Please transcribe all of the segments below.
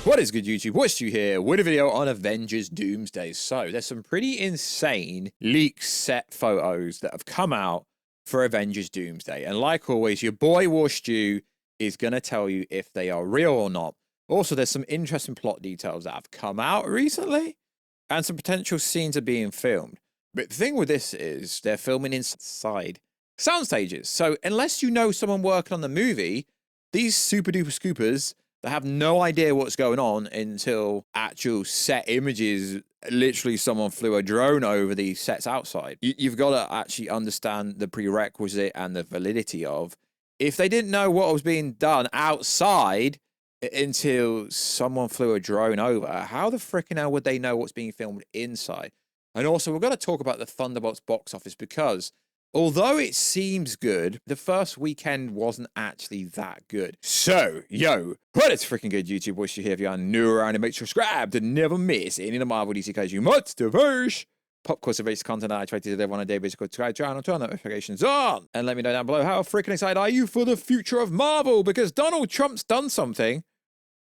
What is good, YouTube? Warstu here with a video on Avengers Doomsday. So there's some pretty insane leaked set photos that have come out for Avengers Doomsday. And like always, your boy Warstu is going to tell you if they are real or not. Also, there's some interesting plot details that have come out recently and some potential scenes are being filmed. But the thing with this is they're filming inside sound stages. So unless you know someone working on the movie, these super duper scoopers that have no idea what's going on until actual set images, literally someone flew a drone over these sets outside. You've got to actually understand the prerequisite and the validity of, if they didn't know what was being done outside until someone flew a drone over, how the frickin' hell would they know what's being filmed inside? And also, we're going to talk about the Thunderbolts box office because although it seems good, the first weekend wasn't actually that good. So, yo, what is freaking good, YouTube? Wish you here if you are new around and make sure to subscribe to never miss any of the Marvel DC case you must diverse. Pop culture based content that I try to deliver on a day basis. Subscribe to channel, turn notifications on, and let me know down below how freaking excited are you for the future of Marvel, because Donald Trump's done something,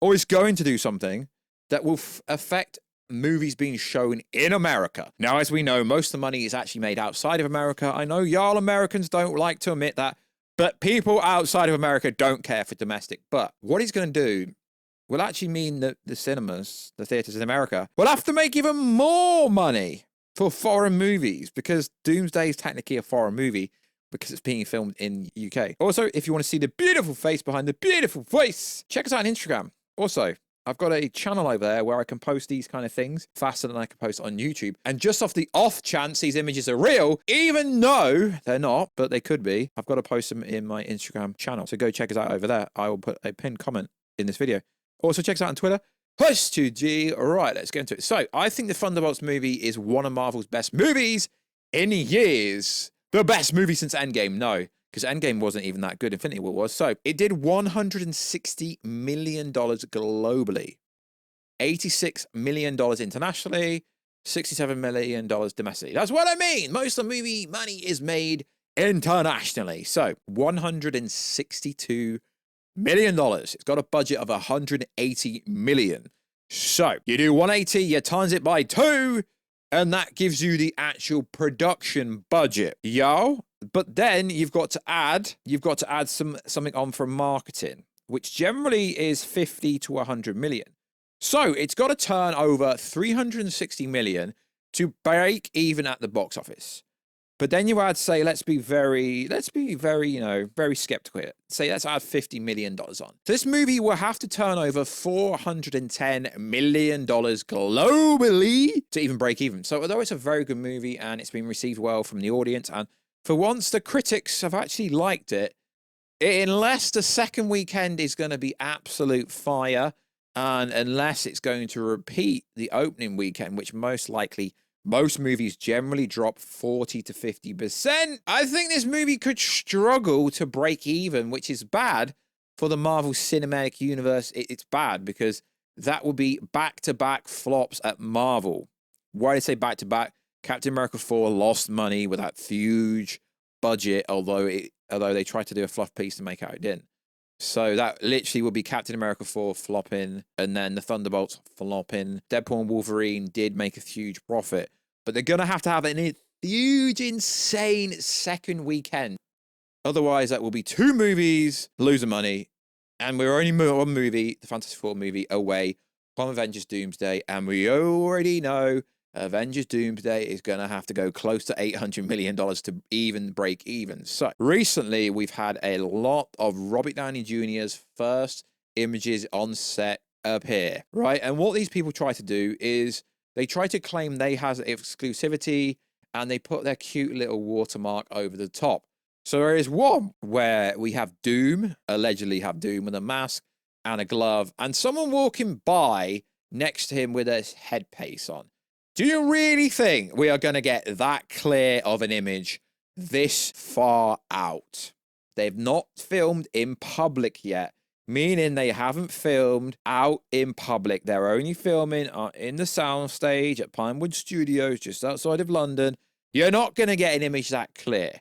or is going to do something, that will affect movies being shown in America. Now, as we know, most of the money is actually made outside of America. I know y'all Americans don't like to admit that, but people outside of America don't care for domestic. But what he's going to do will actually mean that the cinemas, the theaters in America, will have to make even more money for foreign movies, because Doomsday is technically a foreign movie because it's being filmed in UK. Also, if you want to see the beautiful face behind the beautiful voice, check us out on Instagram. Also, I've got a channel over there where I can post these kind of things faster than I can post on YouTube. And just off the off chance these images are real, even though they're not, but they could be, I've got to post them in my Instagram channel. So go check us out over there. I will put a pinned comment in this video. Also, check us out on Twitter. Hush2G. All right, let's get into it. So I think the Thunderbolts movie is one of Marvel's best movies in years. The best movie since Endgame. No, because Endgame wasn't even that good. Infinity War was. So it did $160 million globally, $86 million internationally, $67 million domestically. That's what I mean. Most of the movie money is made internationally. So $162 million. It's got a budget of $180 million. So you do 180, you times it by 2, and that gives you the actual production budget. Yo. But then you've got to add something on from marketing, which generally is 50 to 100 million. So it's got to turn over 360 million to break even at the box office. But then you add, say, let's be very, very skeptical here. Say, let's add $50 million on. So this movie will have to turn over $410 million globally to even break even. So although it's a very good movie and it's been received well from the audience, and for once the critics have actually liked it, unless the second weekend is going to be absolute fire, and unless it's going to repeat the opening weekend, which most likely most movies generally drop 40 to 50%. I think this movie could struggle to break even, which is bad for the Marvel Cinematic Universe. It's bad because that will be back-to-back flops at Marvel. Why do I say back-to-back? Captain America 4 lost money with that huge budget, although they tried to do a fluff piece to make out it didn't. So that literally would be Captain America 4 flopping, and then the Thunderbolts flopping. Deadpool and Wolverine did make a huge profit, but they're going to have a huge, insane second weekend. Otherwise, that will be 2 movies losing money, and we're only one movie, the Fantastic Four movie, away from Avengers Doomsday, and we already know Avengers Doomsday is going to have to go close to $800 million to even break even. So recently, we've had a lot of Robert Downey Jr.'s first images on set appear, right? And what these people try to do is they try to claim they have exclusivity, and they put their cute little watermark over the top. So there is one where we have Doom, allegedly have Doom with a mask and a glove, and someone walking by next to him with a headpiece on. Do you really think we are going to get that clear of an image this far out? They've not filmed in public yet, meaning they haven't filmed out in public. They're only filming in the soundstage at Pinewood Studios, just outside of London. You're not going to get an image that clear.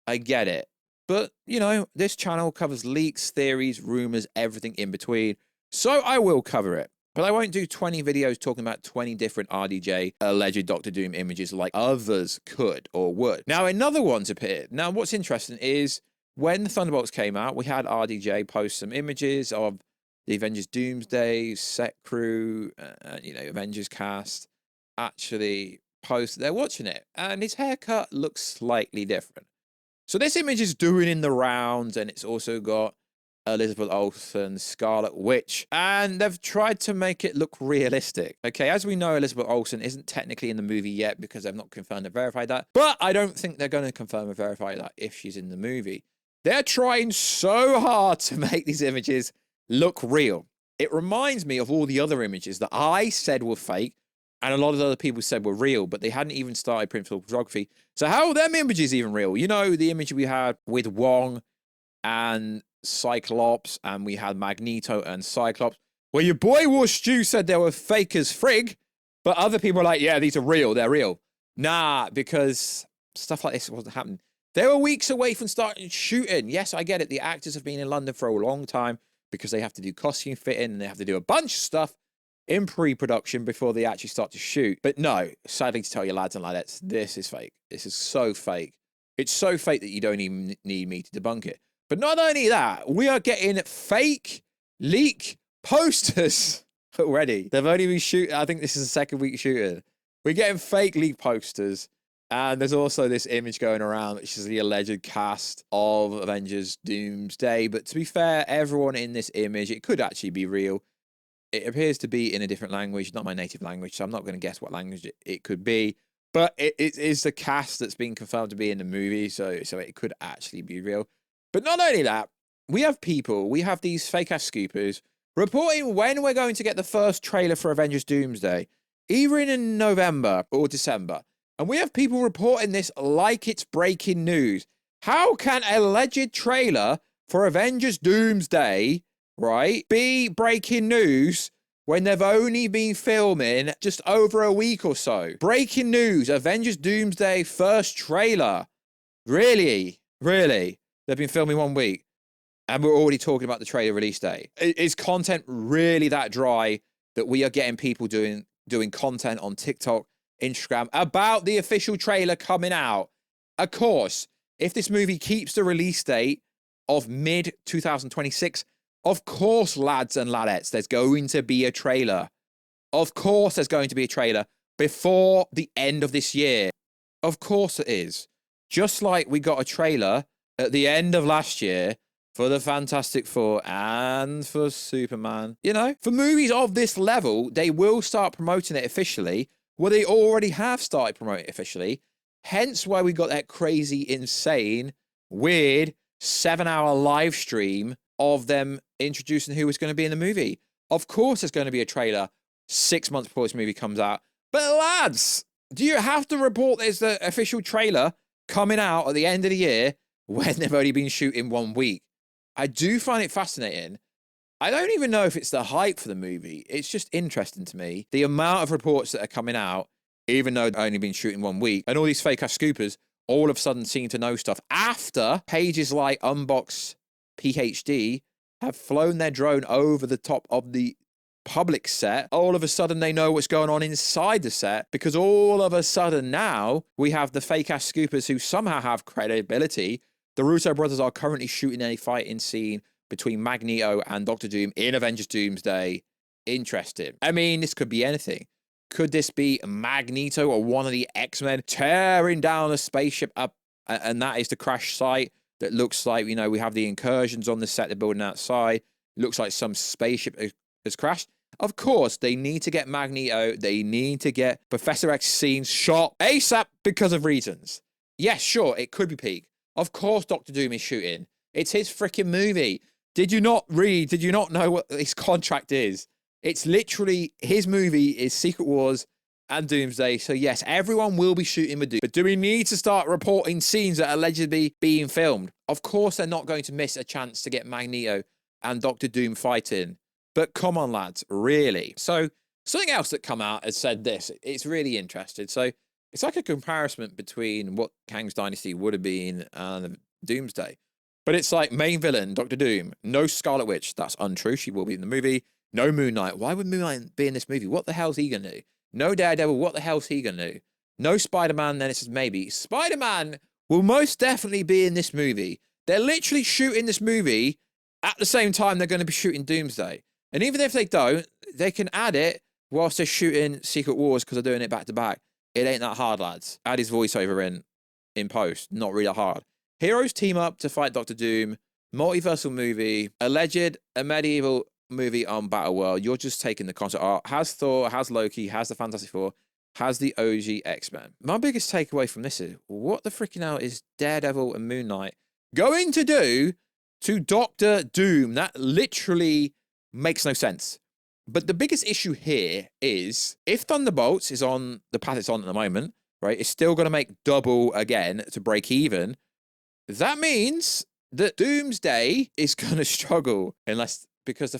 I get it. But, you know, this channel covers leaks, theories, rumors, everything in between. So I will cover it. But I won't do 20 videos talking about 20 different RDJ alleged Doctor Doom images like others could or would. Now, another one's appeared. Now, what's interesting is when the Thunderbolts came out, we had RDJ post some images of the Avengers Doomsday set crew, Avengers cast, actually post they're watching it. And his haircut looks slightly different. So this image is doing in the rounds, and it's also got Elizabeth Olsen, Scarlet Witch, and they've tried to make it look realistic. Okay, as we know, Elizabeth Olsen isn't technically in the movie yet because they've not confirmed or verified that, but I don't think they're going to confirm or verify that if she's in the movie. They're trying so hard to make these images look real. It reminds me of all the other images that I said were fake, and a lot of other people said were real, but they hadn't even started principal photography. So how are them images even real? You know, the image we had with Wong and Cyclops, and we had Magneto and Cyclops. Well, your boy Warstu said they were fake as frig, but other people are like, yeah, these are real, they're real. Nah, because stuff like this wasn't happening. They were weeks away from starting shooting. Yes, I get it. The actors have been in London for a long time because they have to do costume fitting and they have to do a bunch of stuff in pre-production before they actually start to shoot. But no, sadly to tell you, lads and ladettes, this is fake. This is so fake. It's so fake that you don't even need me to debunk it. But not only that, we are getting fake leak posters already. They've only been shooting, I think this is the second week shooting. We're getting fake leak posters. And there's also this image going around, which is the alleged cast of Avengers Doomsday. But to be fair, everyone in this image, it could actually be real. It appears to be in a different language, not my native language, so I'm not going to guess what language it could be. But it is the cast that's been confirmed to be in the movie, so it could actually be real. But not only that, we have these fake-ass scoopers reporting when we're going to get the first trailer for Avengers Doomsday, either in November or December. And we have people reporting this like it's breaking news. How can a alleged trailer for Avengers Doomsday, right, be breaking news when they've only been filming just over a week or so? Breaking news, Avengers Doomsday first trailer. Really? Really? They've been filming 1 week, and we're already talking about the trailer release day. Is content really that dry that we are getting people doing content on TikTok, Instagram about the official trailer coming out? Of course, if this movie keeps the release date of mid-2026, of course, lads and ladettes, there's going to be a trailer. Of course, there's going to be a trailer before the end of this year. Of course it is. Just like we got a trailer at the end of last year for the Fantastic Four and for Superman. You know, for movies of this level, they will start promoting it officially. Well, they already have started promoting it officially. Hence why we got that crazy, insane, weird 7-hour live stream of them introducing who was going to be in the movie. Of course, there's going to be a trailer 6 months before this movie comes out. But lads, do you have to report there's the official trailer coming out at the end of the year when they've only been shooting 1 week? I do find it fascinating. I don't even know if it's the hype for the movie. It's just interesting to me. The amount of reports that are coming out, even though they've only been shooting 1 week, and all these fake-ass scoopers all of a sudden seem to know stuff after pages like Unbox PhD have flown their drone over the top of the public set. All of a sudden they know what's going on inside the set, because all of a sudden now we have the fake-ass scoopers who somehow have credibility. The Russo brothers are currently shooting a fighting scene between Magneto and Doctor Doom in Avengers Doomsday. Interesting. I mean, this could be anything. Could this be Magneto or one of the X-Men tearing down a spaceship up, and that is the crash site that looks like, you know, we have the incursions on the set they're building outside. Looks like some spaceship has crashed. Of course, they need to get Magneto. They need to get Professor X scenes shot ASAP because of reasons. Yes, sure, it could be peak. Of course, Doctor Doom is shooting. It's his freaking movie. Did you not know what his contract is? It's literally, his movie is Secret Wars and Doomsday. So yes, everyone will be shooting with Doom. But do we need to start reporting scenes that are allegedly being filmed? Of course, they're not going to miss a chance to get Magneto and Doctor Doom fighting. But come on, lads, really? So something else that come out has said this. It's really interesting. So it's like a comparison between what Kang's Dynasty would have been and Doomsday. But it's like main villain, Doctor Doom. No Scarlet Witch. That's untrue. She will be in the movie. No Moon Knight. Why would Moon Knight be in this movie? What the hell's he going to do? No Daredevil. What the hell's he going to do? No Spider-Man. Then it says maybe. Spider-Man will most definitely be in this movie. They're literally shooting this movie at the same time they're going to be shooting Doomsday. And even if they don't, they can add it whilst they're shooting Secret Wars because they're doing it back to back. It ain't that hard, lads. Add his voiceover in post. Not really hard. Heroes team up to fight Doctor Doom. Multiversal movie. A medieval movie on Battleworld. You're just taking the concept art. Has Thor, has Loki, has the Fantastic Four, has the OG X-Men. My biggest takeaway from this is, what the freaking hell is Daredevil and Moon Knight going to do to Doctor Doom? That literally makes no sense. But the biggest issue here is, if Thunderbolts is on the path it's on at the moment, right, it's still going to make double again to break even. That means that Doomsday is going to struggle because the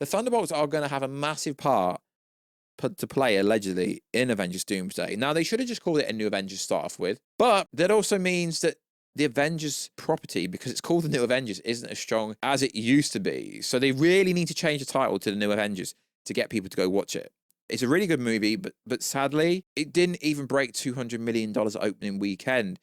Thunderbolts are going to have a massive part to play, allegedly, in Avengers Doomsday. Now, they should have just called it a New Avengers to start off with, but that also means that the Avengers property, because it's called the New Avengers, isn't as strong as it used to be. So they really need to change the title to the New Avengers to get people to go watch it. It's a really good movie, but sadly, it didn't even break $200 million opening weekend.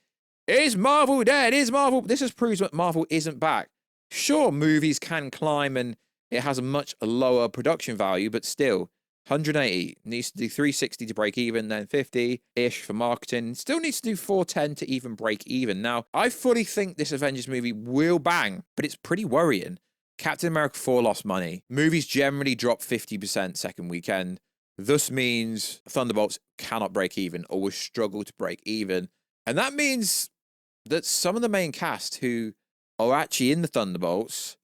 Is Marvel dead? Is Marvel... This just proves that Marvel isn't back. Sure, movies can climb and it has a much lower production value, but still, 180 needs to do 360 to break even, then 50-ish for marketing. Still needs to do 410 to even break even. Now, I fully think this Avengers movie will bang, but it's pretty worrying. Captain America 4 lost money. Movies generally drop 50% second weekend. Thus means Thunderbolts cannot break even or will struggle to break even. And that means that some of the main cast who are actually in the Thunderbolts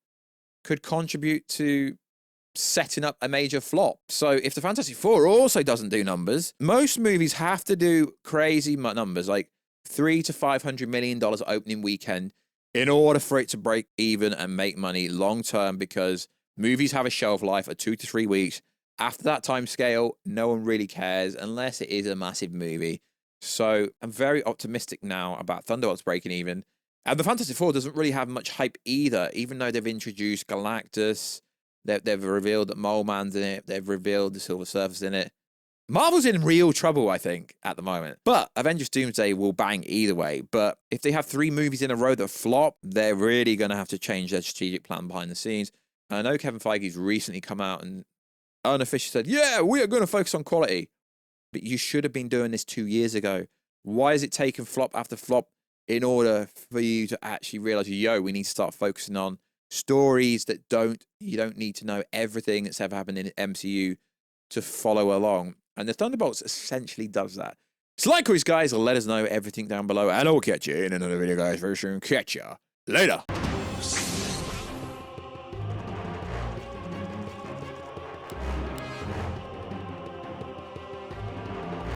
could contribute to setting up a major flop. So if the Fantastic Four also doesn't do numbers, most movies have to do crazy numbers, like $300 to $500 million opening weekend, in order for it to break even and make money long term, because movies have a shelf life of 2 to 3 weeks. After that time scale, no one really cares unless it is a massive movie. So I'm very optimistic now about Thunderbolts breaking even. And the Fantastic Four doesn't really have much hype either, even though they've introduced Galactus, they've revealed that Mole Man's in it, they've revealed the Silver Surfer's in it. Marvel's in real trouble, I think, at the moment. But Avengers Doomsday will bang either way. But if they have 3 movies in a row that flop, they're really going to have to change their strategic plan behind the scenes. And I know Kevin Feige's recently come out and unofficially said, yeah, we are going to focus on quality. But you should have been doing this 2 years ago. Why is it taking flop after flop in order for you to actually realize, yo, we need to start focusing on stories that you don't need to know everything that's ever happened in the MCU to follow along. And the Thunderbolts essentially does that. So like always, guys, let us know everything down below, and I'll catch you in another video, guys, very soon. Catch ya later.